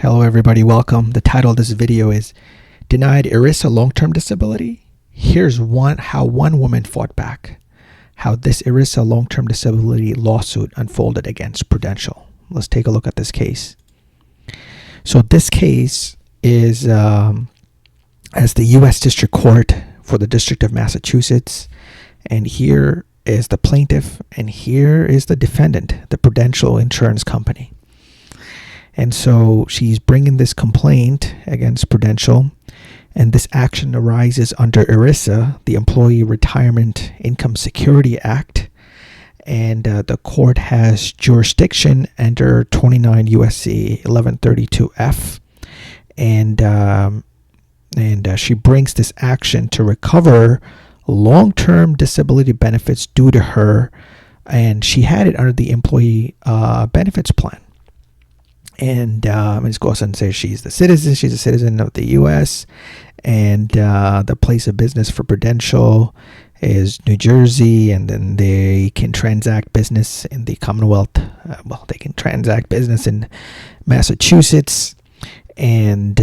Hello everybody, welcome. The title of this video is Denied ERISA Long-Term Disability. Here's how one woman fought back. How this ERISA long-term disability lawsuit unfolded against Prudential. Let's take a look at this case. So this case is as the U.S. District Court for the District of Massachusetts. And here is the plaintiff and here is the defendant, the Prudential Insurance Company. And so she's bringing this complaint against Prudential, and this action arises under ERISA, the Employee Retirement Income Security Act, and the court has jurisdiction under 29 U.S.C. 1132F, and she brings this action to recover long-term disability benefits due to her, and she had it under the Employee Benefits Plan. And it goes on and says she's a citizen of the U.S., and the place of business for Prudential is New Jersey, and then they can transact business in the Commonwealth. They can transact business in Massachusetts, and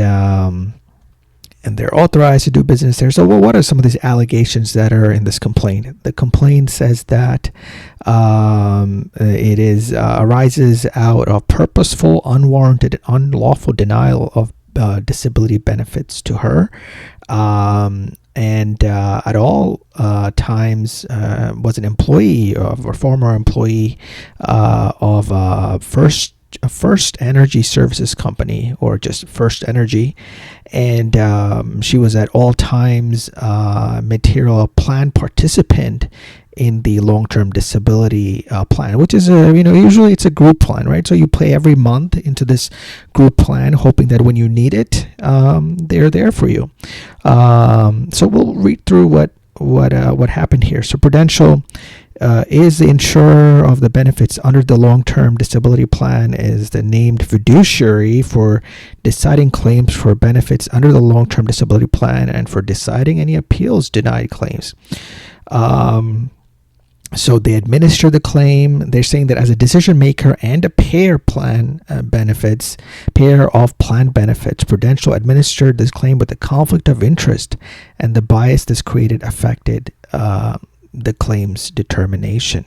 they're authorized to do business there. So, what are some of these allegations that are in this complaint? The complaint says that it arises out of purposeful, unwarranted, unlawful denial of disability benefits to her, and at all times was an employee or former employee of First Energy Services Company, or just First Energy, and she was at all times material plan participant in the long-term disability plan, which is usually it's a group plan, right? So you pay every month into this group plan, hoping that when you need it, they're there for you. So we'll read through what happened here. So Prudential is the insurer of the benefits under the long-term disability plan, is the named fiduciary for deciding claims for benefits under the long-term disability plan and for deciding any appeals denied claims. So they administer the claim. They're saying that as a decision maker and a payer of plan benefits, Prudential administered this claim with a conflict of interest, and the bias this created affected the claim's determination.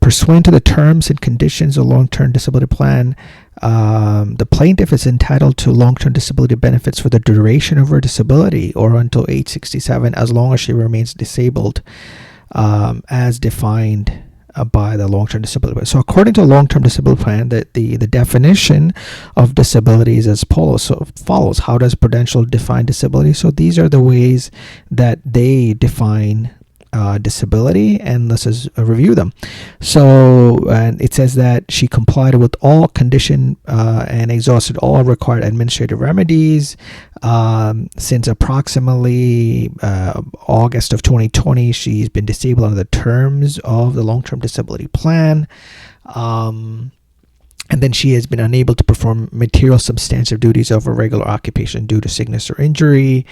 Pursuant to the terms and conditions of long-term disability plan, the plaintiff is entitled to long-term disability benefits for the duration of her disability or until age 67, as long as she remains disabled, as defined by the long-term disability plan. So according to the long-term disability plan, the definition of disability is as follows. How does Prudential define disability? So these are the ways that they define disability, and let's just review them. So it says that she complied with all condition and exhausted all required administrative remedies since approximately August of 2020. She's been disabled under the terms of the long-term disability plan. And then she has been unable to perform material substantive duties of her regular occupation due to sickness or injury.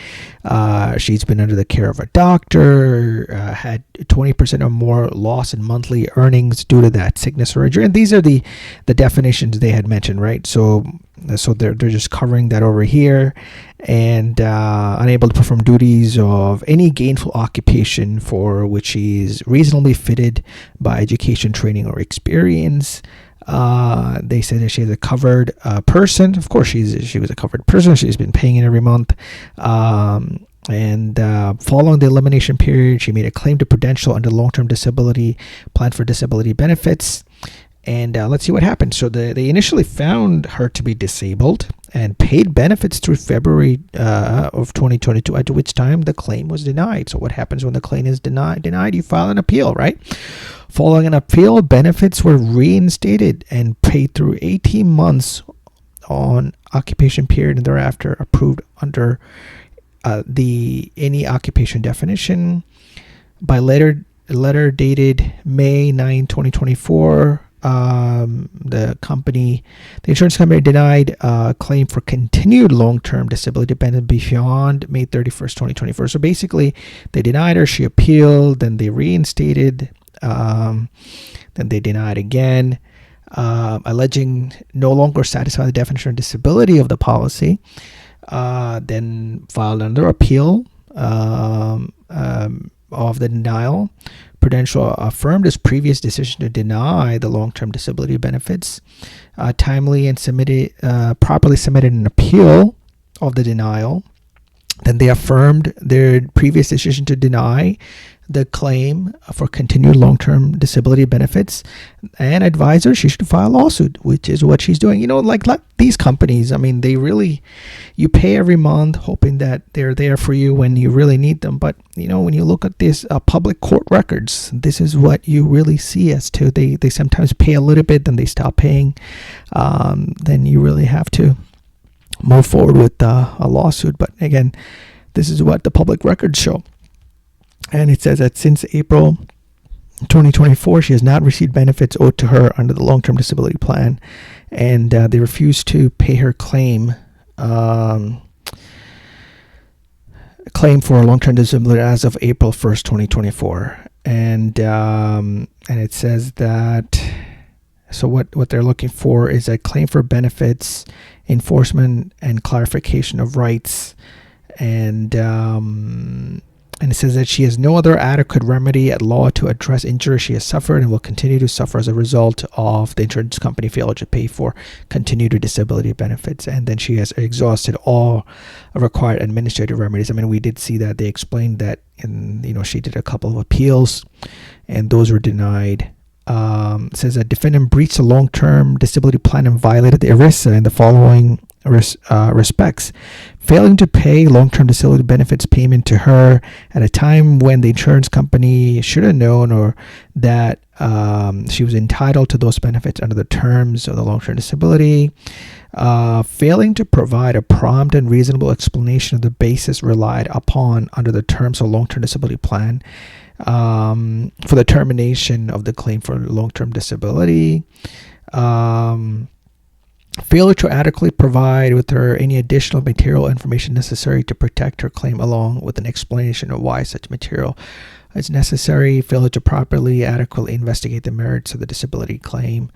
She's been under the care of a doctor, had 20% or more loss in monthly earnings due to that sickness or injury. And these are the definitions they had mentioned, right? So they're just covering that over here. And unable to perform duties of any gainful occupation for which she's reasonably fitted by education, training, or experience. They say that she is a covered person. Of course, she was a covered person. She's been paying it every month. And following the elimination period, she made a claim to Prudential under long-term disability plan for disability benefits. And let's see what happened. So they initially found her to be disabled and paid benefits through February of 2022, at which time the claim was denied. So what happens when the claim is denied? You file an appeal, right? Following an appeal, benefits were reinstated and paid through 18 months on occupation period, and thereafter approved under any occupation definition. By letter dated May 9, 2024, the insurance company denied a claim for continued long-term disability benefit beyond May 31st, 2024. So basically, they denied her, she appealed, then they reinstated, then they denied again. alleging no longer satisfy the definition of disability of the policy, then filed another appeal of the denial. Prudential affirmed its previous decision to deny the long-term disability benefits, timely and properly submitted an appeal of the denial. Then they affirmed their previous decision to deny the claim for continued long-term disability benefits and advised her she should file a lawsuit, which is what she's doing. Like these companies, they really, you pay every month hoping that they're there for you when you really need them. But, when you look at these public court records, this is what you really see as to they sometimes pay a little bit, then they stop paying. Then you really have to move forward with a lawsuit. But again, this is what the public records show. And it says that since April 2024, she has not received benefits owed to her under the long-term disability plan, and they refused to pay her claim for a long-term disability as of April 1st, 2024. And it says that, so what they're looking for is a claim for benefits, enforcement, and clarification of rights, and it says that she has no other adequate remedy at law to address injury she has suffered and will continue to suffer as a result of the insurance company failure to pay for continued disability benefits. And then she has exhausted all required administrative remedies. We did see that they explained that she did a couple of appeals and those were denied. It says that defendant breached a long-term disability plan and violated the ERISA in the following respects: failing to pay long-term disability benefits payment to her at a time when the insurance company should have known or that she was entitled to those benefits under the terms of the long-term disability, failing to provide a prompt and reasonable explanation of the basis relied upon under the terms of long-term disability plan for the termination of the claim for long-term disability, failure to adequately provide with her any additional material information necessary to protect her claim along with an explanation of why such material is necessary, failure to properly adequately investigate the merits of the disability claim.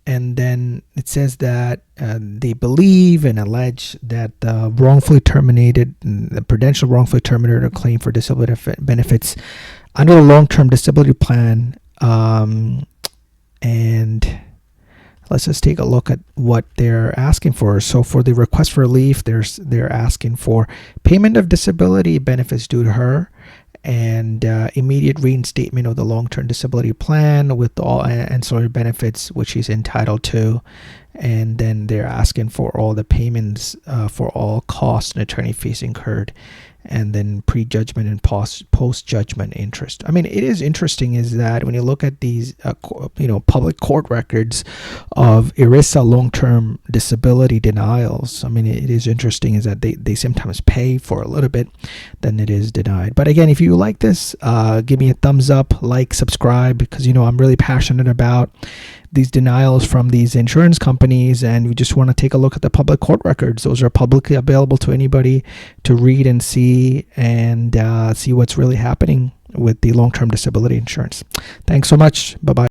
And then it says that they believe and allege that the Prudential wrongfully terminated a claim for disability benefits under the long-term disability plan. And let's just take a look at what they're asking for. So for the request for relief, they're asking for payment of disability benefits due to her and immediate reinstatement of the long-term disability plan with all ancillary benefits which she's entitled to. And then they're asking for all the payments for all costs and attorney fees incurred, and then pre-judgment and post-judgment interest. It is interesting is that when you look at these public court records of ERISA long-term disability denials, it is interesting is that they sometimes pay for a little bit, then it is denied. But again, if you like this, give me a thumbs up, like, subscribe, because I'm really passionate about these denials from these insurance companies, and we just want to take a look at the public court records. Those are publicly available to anybody to read and see what's really happening with the long-term disability insurance. Thanks so much. Bye-bye.